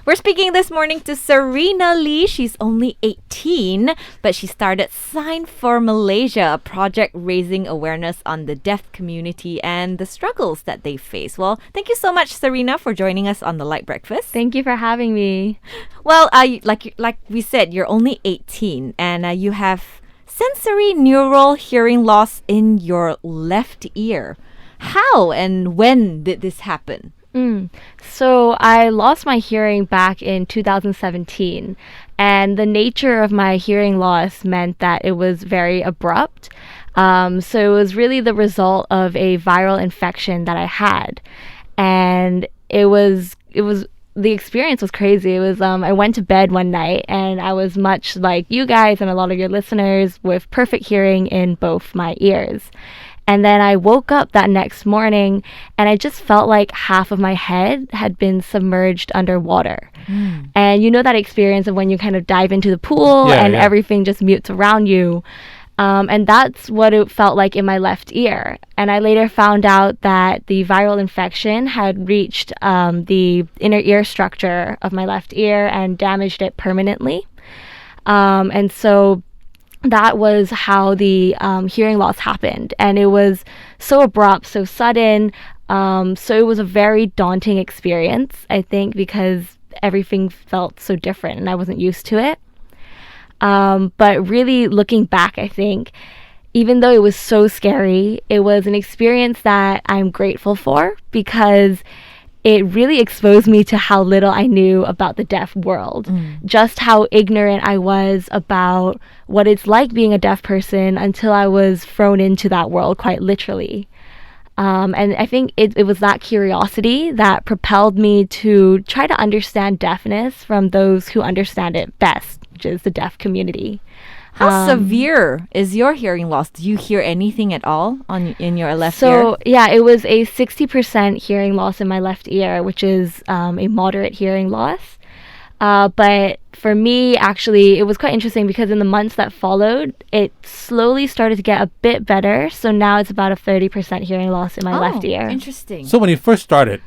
We're speaking this morning to Serena Lee. She's only 18, but she started Sign For Malaysia, a project raising awareness on the deaf community and the struggles that they face. Well, thank you so much, Serena, for joining us on the Light Breakfast. Thank you for having me. Well, like we said, you're only 18, and you have sensory neural hearing loss in your left ear. How and when did this happen? So I lost my hearing back in 2017, and the nature of my hearing loss meant that it was very abrupt. So it was really the result of a viral infection that I had, and the experience was crazy. It was I went to bed one night and I was much like you guys and a lot of your listeners with perfect hearing in both my ears. And then I woke up that next morning and I just felt like half of my head had been submerged underwater. And you know that experience of when you kind of dive into the pool and everything just mutes around you. And that's what it felt like in my left ear. And I later found out that the viral infection had reached the inner ear structure of my left ear and damaged it permanently. And so that was how the hearing loss happened. And it was so abrupt, so sudden. So it was a very daunting experience, I think, because everything felt so different and I wasn't used to it. But really looking back, I think, even though it was so scary, it was an experience that I'm grateful for because it really exposed me to how little I knew about the deaf world, just how ignorant I was about what it's like being a deaf person until I was thrown into that world quite literally. And I think it was that curiosity that propelled me to try to understand deafness from those who understand it best, which is the deaf community. How severe is your hearing loss? Do you hear anything at all in your left ear? So, yeah, it was a 60% hearing loss in my left ear, which is a moderate hearing loss. But for me, actually, it was quite interesting because in the months that followed, it slowly started to get a bit better. So now it's about a 30% hearing loss in my left ear. Interesting. So when you first started,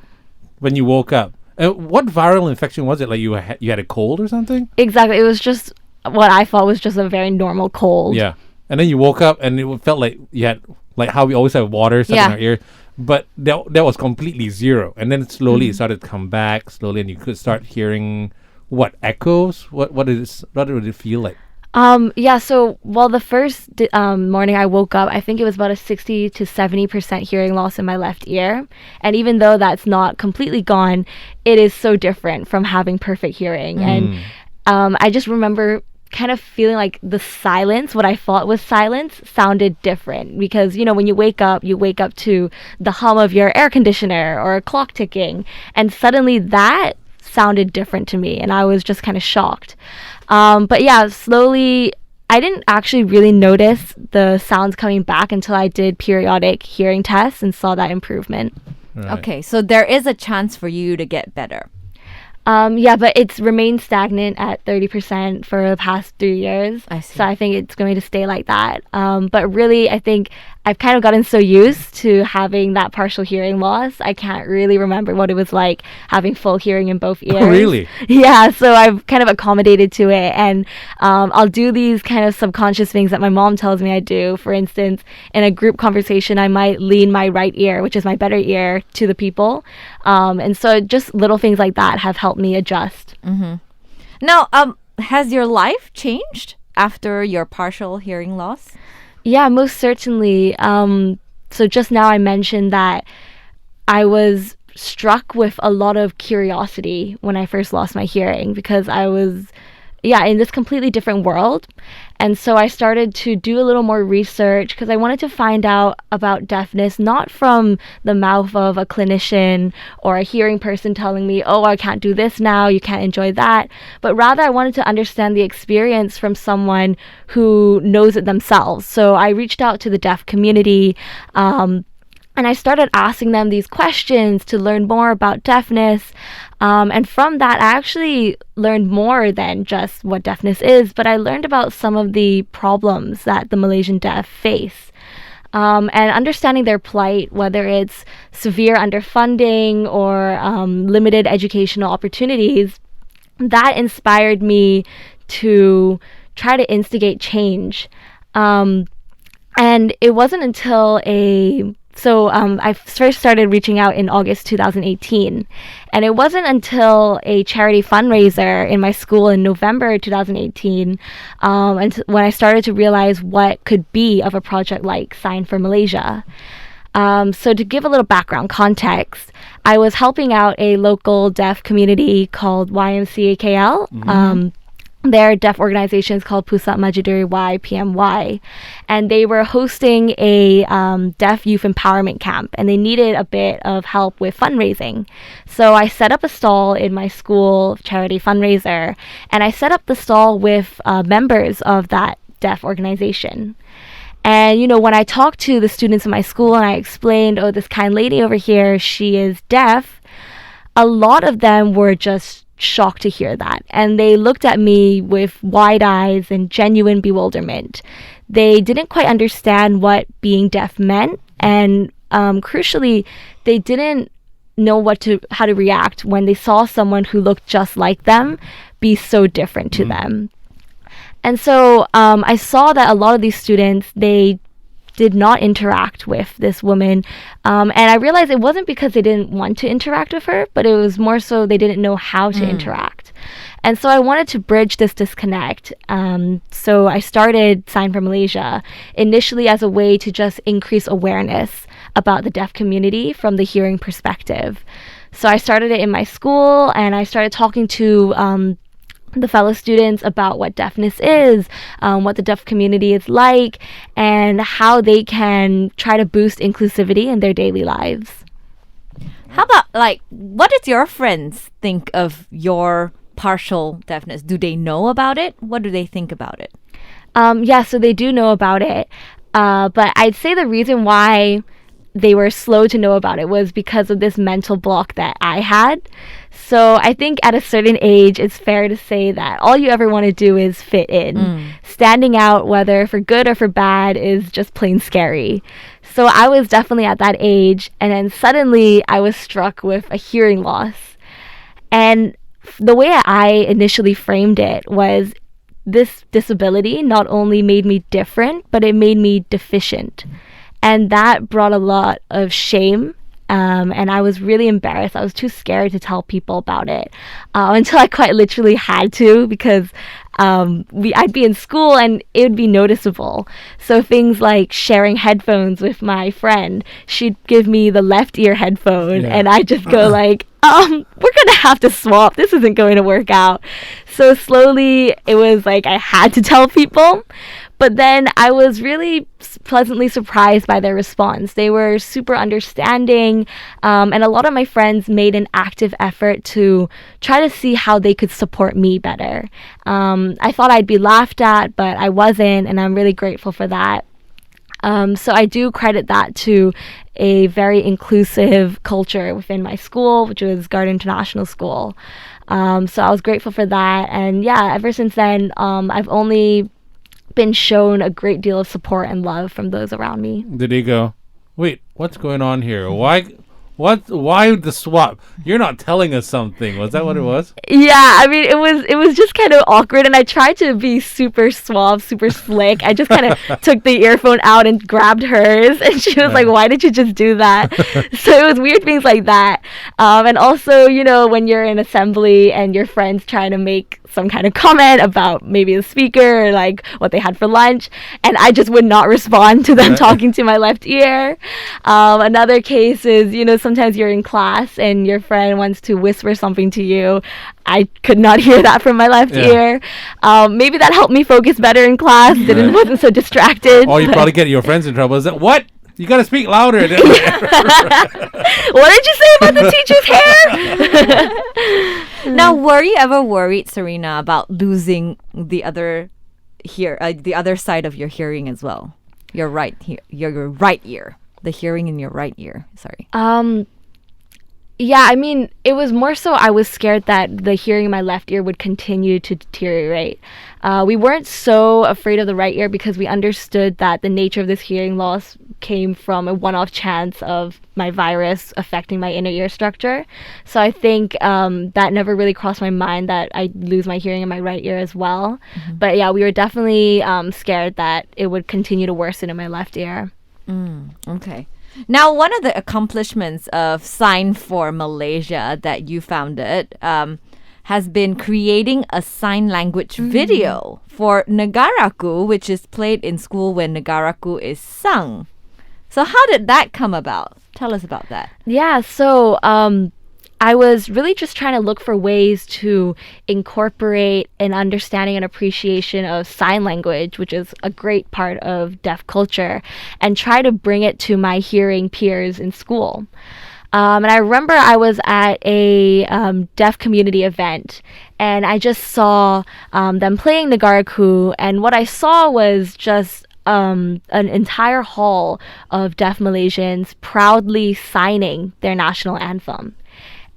when you woke up, what viral infection was it? Like you had a cold or something? Exactly. It was just what I thought was just a very normal cold. Yeah. And then you woke up and it felt like you had, like how we always have water stuck in our ear. But that was completely zero. And then slowly it started to come back slowly and you could start hearing, what, echoes? What did it feel like? So the first morning I woke up, I think it was about a 60 to 70% hearing loss in my left ear. And even though that's not completely gone, it is so different from having perfect hearing. And I just remember kind of feeling like the silence, what I thought was silence, sounded different because, you know, when you wake up to the hum of your air conditioner or a clock ticking, and suddenly that sounded different to me and I was just kind of shocked. But yeah, slowly, I didn't actually really notice the sounds coming back until I did periodic hearing tests and saw that improvement. Right. Okay, so there is a chance for you to get better. But it's remained stagnant at 30% for the past 3 years. I see. So I think it's going to stay like that. But really, I think I've kind of gotten so used to having that partial hearing loss. I can't really remember what it was like having full hearing in both ears. Oh, really? Yeah, so I've kind of accommodated to it. And I'll do these kind of subconscious things that my mom tells me I do. For instance, in a group conversation, I might lean my right ear, which is my better ear, to the people. And so just little things like that have helped me adjust. Now, has your life changed after your partial hearing loss? Yeah, most certainly. So just now I mentioned that I was struck with a lot of curiosity when I first lost my hearing because I was in this completely different world. And so I started to do a little more research because I wanted to find out about deafness, not from the mouth of a clinician or a hearing person telling me, oh, I can't do this now, you can't enjoy that, but rather I wanted to understand the experience from someone who knows it themselves. So I reached out to the deaf community, and I started asking them these questions to learn more about deafness. And from that, I actually learned more than just what deafness is, but I learned about some of the problems that the Malaysian deaf face. And understanding their plight, whether it's severe underfunding or limited educational opportunities, that inspired me to try to instigate change. And it wasn't until I first started reaching out in August 2018. And it wasn't until a charity fundraiser in my school in November 2018 when I started to realize what could be of a project like Sign For Malaysia. So to give a little background context, I was helping out a local deaf community called YMCAKL. Mm-hmm. Their deaf organization is called Pusat Majiduri Y, PMY, and they were hosting a deaf youth empowerment camp, and they needed a bit of help with fundraising. So I set up a stall in my school charity fundraiser, and I set up the stall with members of that deaf organization. And, when I talked to the students in my school and I explained, oh, this kind lady over here, she is deaf, a lot of them were just shocked to hear that. And they looked at me with wide eyes and genuine bewilderment. They didn't quite understand what being deaf meant. And crucially, they didn't know how to react when they saw someone who looked just like them be so different to them. And so I saw that a lot of these students, they did not interact with this woman. And I realized it wasn't because they didn't want to interact with her, but it was more so they didn't know how to interact. And so I wanted to bridge this disconnect. So I started Sign For Malaysia initially as a way to just increase awareness about the deaf community from the hearing perspective. So I started it in my school, and I started talking to the fellow students about what deafness is, what the deaf community is like, and how they can try to boost inclusivity in their daily lives. How about, what did your friends think of your partial deafness? Do they know about it? What do they think about it? So they do know about it. But I'd say the reason why they were slow to know about it was because of this mental block that I had. So I think at a certain age, it's fair to say that all you ever want to do is fit in. Standing out, whether for good or for bad, is just plain scary. So I was definitely at that age, and then suddenly I was struck with a hearing loss. And the way I initially framed it was this disability not only made me different, but it made me deficient. And that brought a lot of shame. And I was really embarrassed. I was too scared to tell people about it until I quite literally had to, because I'd be in school and it would be noticeable. So things like sharing headphones with my friend, she'd give me the left ear headphone and I'd just go like, we're going to have to swap. This isn't going to work out. So slowly it was like I had to tell people. But then I was really pleasantly surprised by their response. They were super understanding, and a lot of my friends made an active effort to try to see how they could support me better. I thought I'd be laughed at, but I wasn't, and I'm really grateful for that. So I do credit that to a very inclusive culture within my school, which was Garden International School. So I was grateful for that. And yeah, ever since then, I've only been shown a great deal of support and love from those around me. Did they go, wait, what's going on here? Why the swap? You're not telling us something. Was that what it was? Yeah, I mean, it was just kind of awkward, and I tried to be super suave, super slick. I just kind of took the earphone out and grabbed hers, and she was like, why did you just do that? So it was weird things like that. And also, when you're in assembly and your friends trying to make some kind of comment about maybe the speaker or like what they had for lunch, and I just would not respond to them talking to my left ear. Another case is, sometimes you're in class and your friend wants to whisper something to you. I could not hear that from my left ear. Maybe that helped me focus better in class. Wasn't so distracted. Or you probably get your friends in trouble. Is that what? You gotta speak louder. What did you say about the teacher's hair? Now, were you ever worried, Serena, about losing the other side of your hearing as well? Your right ear, the hearing in your right ear. Sorry. Yeah, I mean, it was more so I was scared that the hearing in my left ear would continue to deteriorate. We weren't so afraid of the right ear because we understood that the nature of this hearing loss came from a one-off chance of my virus affecting my inner ear structure. So I think that never really crossed my mind that I'd lose my hearing in my right ear as well. But yeah, we were definitely scared that it would continue to worsen in my left ear. Okay. Now, one of the accomplishments of Sign for Malaysia that you founded has been creating a sign language video for Negaraku, which is played in school when Negaraku is sung. So how did that come about? Tell us about that. Yeah, so I was really just trying to look for ways to incorporate an understanding and appreciation of sign language, which is a great part of deaf culture, and try to bring it to my hearing peers in school. And I remember I was at a deaf community event, and I just saw them playing Negaraku, and what I saw was just an entire hall of deaf Malaysians proudly signing their national anthem.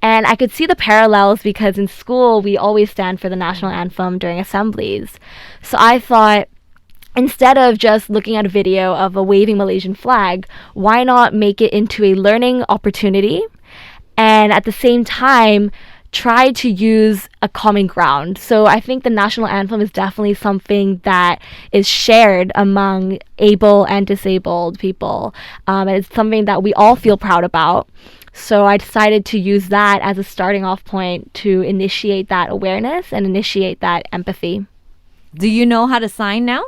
And I could see the parallels because in school we always stand for the national anthem during assemblies. So I thought, instead of just looking at a video of a waving Malaysian flag, why not make it into a learning opportunity and at the same time try to use a common ground. So I think the national anthem is definitely something that is shared among able and disabled people. And it's something that we all feel proud about. So I decided to use that as a starting off point to initiate that awareness and initiate that empathy. Do you know how to sign now?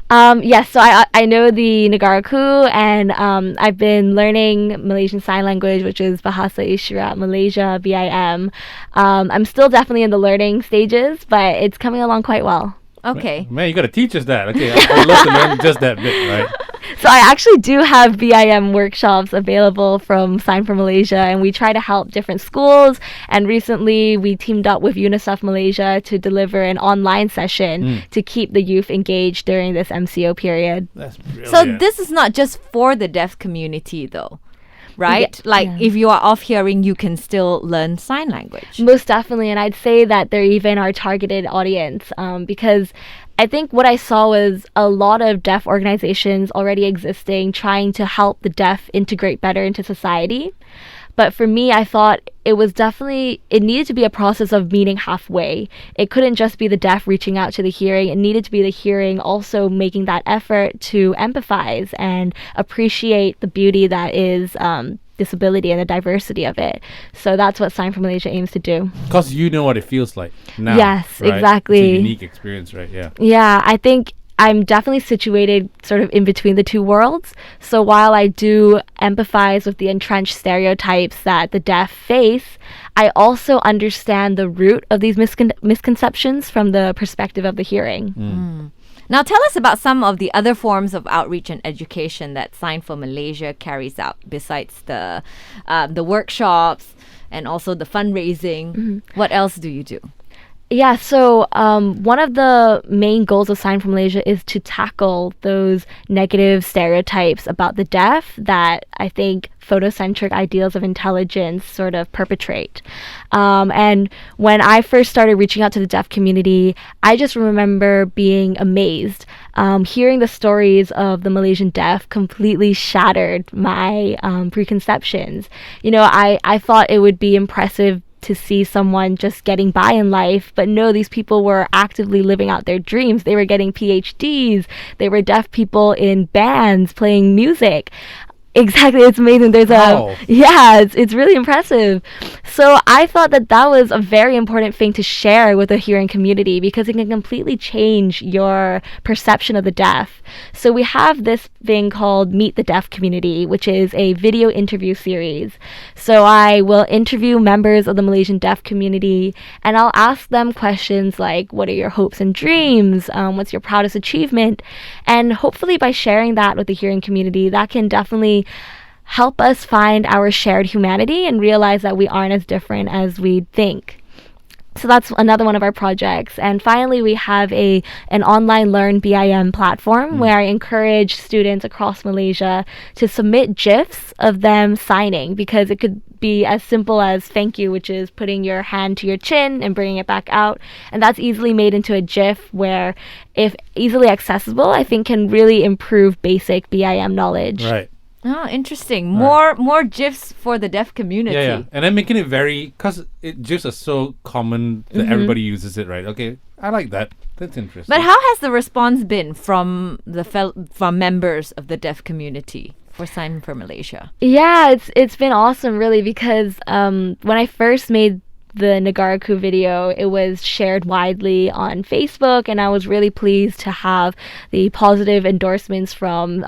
Yes, so I know the Negaraku, and I've been learning Malaysian Sign Language, which is Bahasa Isyarat Malaysia, BIM. I'm still definitely in the learning stages, but it's coming along quite well. Okay. Man, you got to teach us that. Okay, I'd love to learn just that bit, right? So I actually do have BIM workshops available from Sign for Malaysia, and we try to help different schools. And recently we teamed up with UNICEF Malaysia to deliver an online session to keep the youth engaged during this MCO period. That's brilliant. So this is not just for the deaf community though, right? If you are off hearing, you can still learn sign language. Most definitely, and I'd say that they're even our targeted audience because I think what I saw was a lot of deaf organizations already existing trying to help the deaf integrate better into society. But for me, I thought it needed to be a process of meeting halfway. It couldn't just be the deaf reaching out to the hearing. It needed to be the hearing also making that effort to empathize and appreciate the beauty that is disability and the diversity of it. So that's what Sign for Malaysia aims to do. Because you know what it feels like now. Yes, right? exactly. It's a unique experience, right? Yeah. Yeah, I think I'm definitely situated sort of in between the two worlds. So while I do empathize with the entrenched stereotypes that the deaf face, I also understand the root of these misconceptions from the perspective of the hearing. Now tell us about some of the other forms of outreach and education that Sign for Malaysia carries out besides the workshops and also the fundraising. What else do you do? Yeah, so one of the main goals of Sign for Malaysia is to tackle those negative stereotypes about the deaf that I think photocentric ideals of intelligence sort of perpetrate. And when I first started reaching out to the deaf community, I just remember being amazed. Hearing the stories of the Malaysian deaf completely shattered my preconceptions. You know, I thought it would be impressive to see someone just getting by in life, but no, these people were actively living out their dreams. They were getting PhDs. They were deaf people in bands playing music. Exactly, it's amazing. It's really impressive. So I thought that was a very important thing to share with the hearing community because it can completely change your perception of the deaf. So we have this thing called Meet the Deaf Community, which is a video interview series. So I will interview members of the Malaysian deaf community and I'll ask them questions like, what are your hopes and dreams? What's your proudest achievement? And hopefully by sharing that with the hearing community, that can definitely help us find our shared humanity and realize that we aren't as different as we think. So that's another one of our projects. And finally, we have an online Learn BIM platform where I encourage students across Malaysia to submit GIFs of them signing, because it could be as simple as thank you, which is putting your hand to your chin and bringing it back out. And that's easily made into a GIF where, if easily accessible, I think can really improve basic BIM knowledge. Right. Oh, interesting. More GIFs for the deaf community. Yeah. And then making it because GIFs are so common that everybody uses it, right? Okay, I like that. That's interesting. But how has the response been from from members of the deaf community for Sign for Malaysia? Yeah, it's been awesome, really, because when I first made the Negaraku video, it was shared widely on Facebook, and I was really pleased to have the positive endorsements from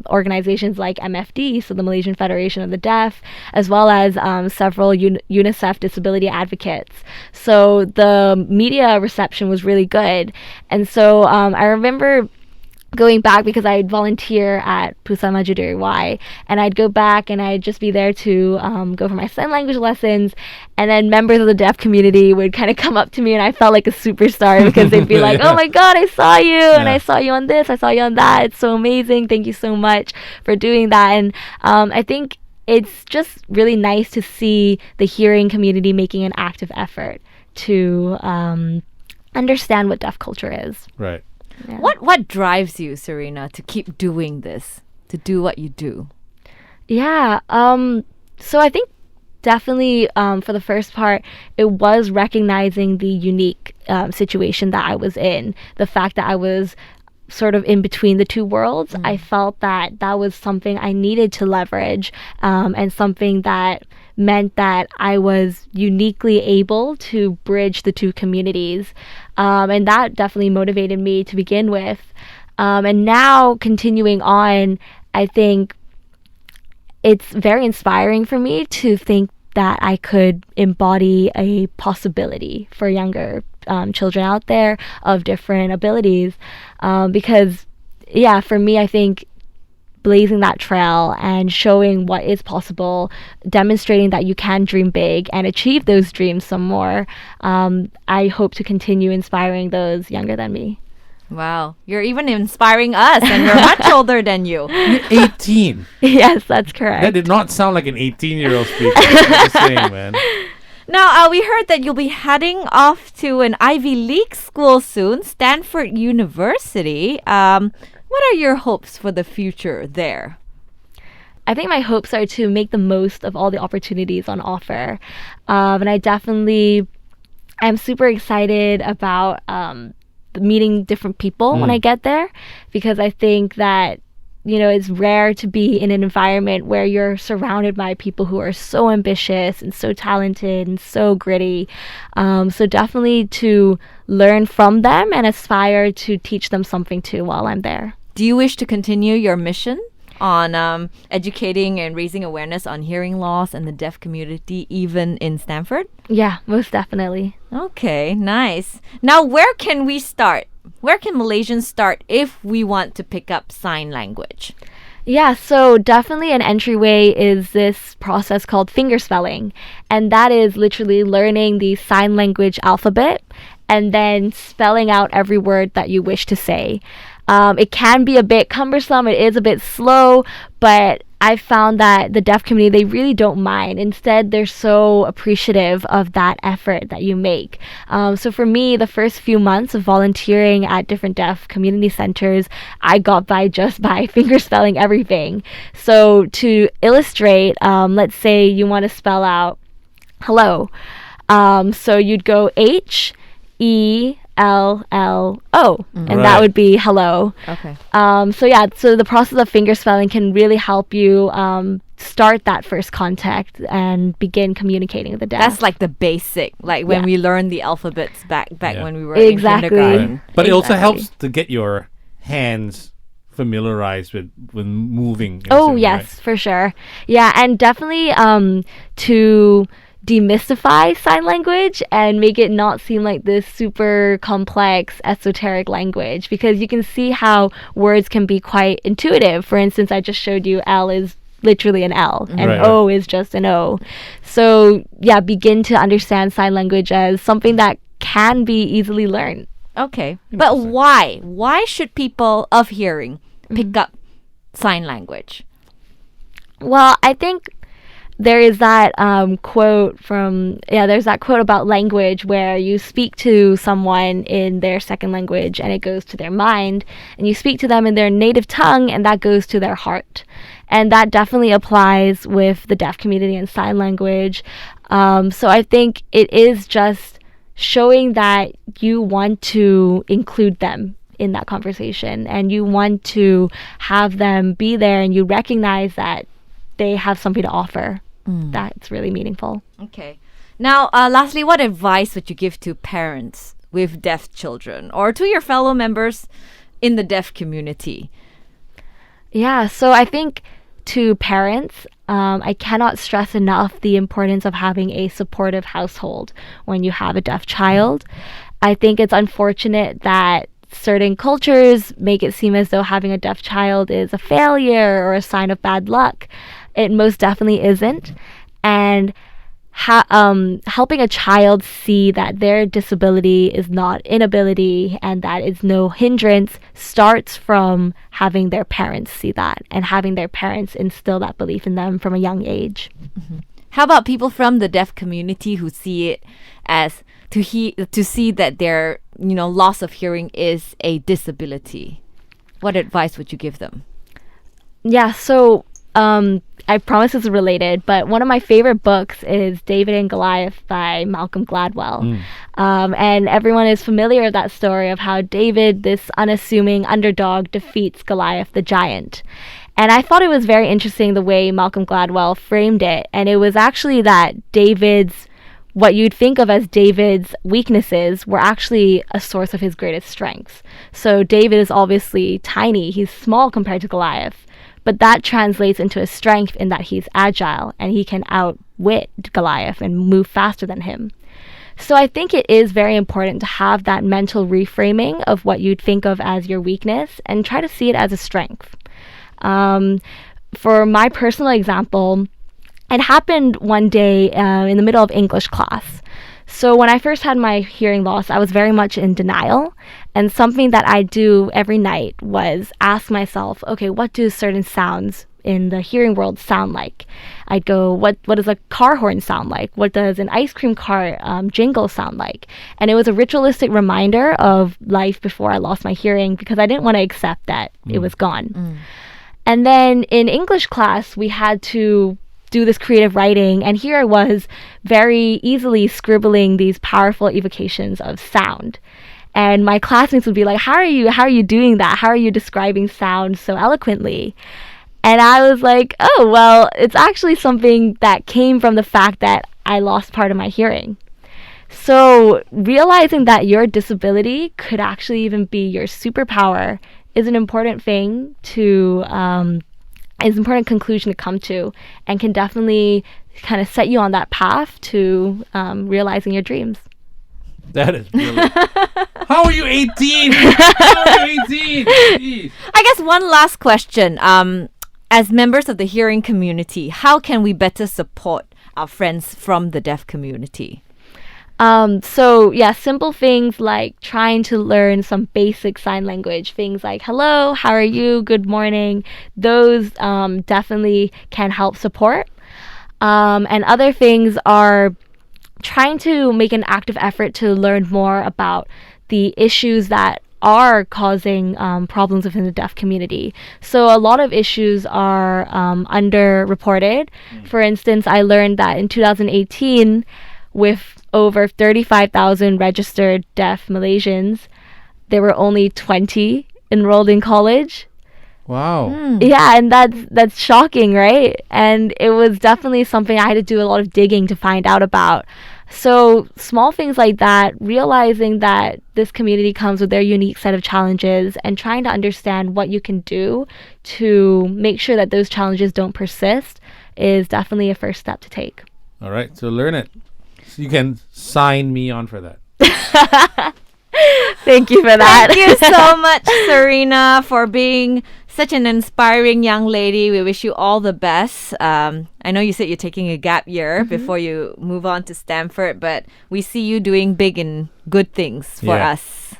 organizations like MFD, so the Malaysian Federation of the Deaf, as well as several UNICEF disability advocates. So the media reception was really good. And so I remember going back, because I'd volunteer at Pusat Maju Diri Y, and I'd go back and I'd just be there to go for my sign language lessons, and then members of the deaf community would kind of come up to me, and I felt like a superstar, because they'd be like, oh my god, I saw you, and I saw you on this, I saw you on that, it's so amazing, thank you so much for doing that. And I think it's just really nice to see the hearing community making an active effort to understand what deaf culture is. Right. Yeah. What drives you, Serena, to keep doing this, to do what you do? Yeah. So I think definitely for the first part, it was recognizing the unique situation that I was in. The fact that I was sort of in between the two worlds. I felt that was something I needed to leverage, and something that meant that I was uniquely able to bridge the two communities. And that definitely motivated me to begin with. And now continuing on, I think it's very inspiring for me to think that I could embody a possibility for younger children out there of different abilities. Because, yeah, for me, I think blazing that trail and showing what is possible, demonstrating that you can dream big and achieve those dreams some more, I hope to continue inspiring those younger than me. Wow, you're even inspiring us, and we're much older than you. You're 18. Yes, that's correct. That did not sound like an 18-year-old speaker. I'm just saying, man. Now, we heard that you'll be heading off to an Ivy League school soon, Stanford University. What are your hopes for the future there? I think my hopes are to make the most of all the opportunities on offer. And I'm super excited about meeting different people when I get there, because I think that, it's rare to be in an environment where you're surrounded by people who are so ambitious and so talented and so gritty. So definitely to learn from them and aspire to teach them something too while I'm there. Do you wish to continue your mission on educating and raising awareness on hearing loss and the deaf community, even in Stanford? Yeah, most definitely. Okay, nice. Now, where can we start? Where can Malaysians start if we want to pick up sign language? Yeah, so definitely an entryway is this process called fingerspelling. And that is literally learning the sign language alphabet and then spelling out every word that you wish to say. It can be a bit cumbersome, it is a bit slow, but I found that the deaf community, they really don't mind. Instead, they're so appreciative of that effort that you make. So for me, the first few months of volunteering at different deaf community centers, I got by just by fingerspelling everything. So to illustrate, let's say you want to spell out hello. So you'd go HELLO, and that would be hello. Okay. So the process of fingerspelling can really help you start that first contact and begin communicating with the deaf. That's like the basic, like when we learned the alphabets back when we were Exactly. in kindergarten. Right. But it also helps to get your hands familiarized with moving. Oh, yes, for sure. Yeah, and definitely to demystify sign language and make it not seem like this super complex esoteric language, because you can see how words can be quite intuitive. For instance, I just showed you L is literally an L, and Right, O is just an O. So yeah, begin to understand sign language as something that can be easily learned. Okay. But why? Why should people of hearing pick up sign language? Well, I think there is that there's that quote about language where you speak to someone in their second language and it goes to their mind, and you speak to them in their native tongue and that goes to their heart. And that definitely applies with the deaf community and sign language. So I think it is just showing that you want to include them in that conversation and you want to have them be there, and you recognize that they have something to offer that's really meaningful. Okay. Now, lastly, what advice would you give to parents with deaf children or to your fellow members in the deaf community? Yeah, so I think to parents, I cannot stress enough the importance of having a supportive household when you have a deaf child. I think it's unfortunate that certain cultures make it seem as though having a deaf child is a failure or a sign of bad luck. It most definitely isn't. And helping a child see that their disability is not inability and that it's no hindrance starts from having their parents see that and having their parents instill that belief in them from a young age. Mm-hmm. How about people from the deaf community who see it as to see that their loss of hearing is a disability? What advice would you give them? Yeah, so I promise it's related, but one of my favorite books is David and Goliath by Malcolm Gladwell. And everyone is familiar with that story of how David, this unassuming underdog, defeats Goliath the giant. And I thought it was very interesting the way Malcolm Gladwell framed it. And it was actually that what you'd think of as David's weaknesses were actually a source of his greatest strengths. So David is obviously tiny. He's small compared to Goliath. But that translates into a strength in that he's agile and he can outwit Goliath and move faster than him. So I think it is very important to have that mental reframing of what you'd think of as your weakness and try to see it as a strength. For my personal example, it happened one day in the middle of English class. So when I first had my hearing loss, I was very much in denial. And something that I do every night was ask myself, okay, what do certain sounds in the hearing world sound like? I'd go, what does a car horn sound like? What does an ice cream car jingle sound like? And it was a ritualistic reminder of life before I lost my hearing because I didn't want to accept that it was gone. And then in English class, we had to do this creative writing, and here I was very easily scribbling these powerful evocations of sound. And my classmates would be like, how are you doing that? How are you describing sound so eloquently? And I was like, oh, well, it's actually something that came from the fact that I lost part of my hearing. So realizing that your disability could actually even be your superpower is an important thing is an important conclusion to come to, and can definitely kind of set you on that path to realizing your dreams. That is brilliant. How are you 18? How are you 18? Jeez. I guess one last question. As members of the hearing community, how can we better support our friends from the deaf community? So yeah, simple things like trying to learn some basic sign language, things like hello, how are you, good morning. Those definitely can help support. And other things are trying to make an active effort to learn more about the issues that are causing problems within the deaf community. So a lot of issues are underreported. For instance, I learned that in 2018, with over 35,000 registered deaf Malaysians, there were only 20 enrolled in college. Wow. Yeah, and that's shocking, right? And it was definitely something I had to do a lot of digging to find out about. So small things like that, realizing that this community comes with their unique set of challenges and trying to understand what you can do to make sure that those challenges don't persist is definitely a first step to take. All right, so learn it. So you can sign me on for that. Thank you for that. Thank you so much, Serena, for being Such an inspiring young lady. We wish you all the best. I know you said you're taking a gap year before you move on to Stanford, but we see you doing big and good things for Yeah. us.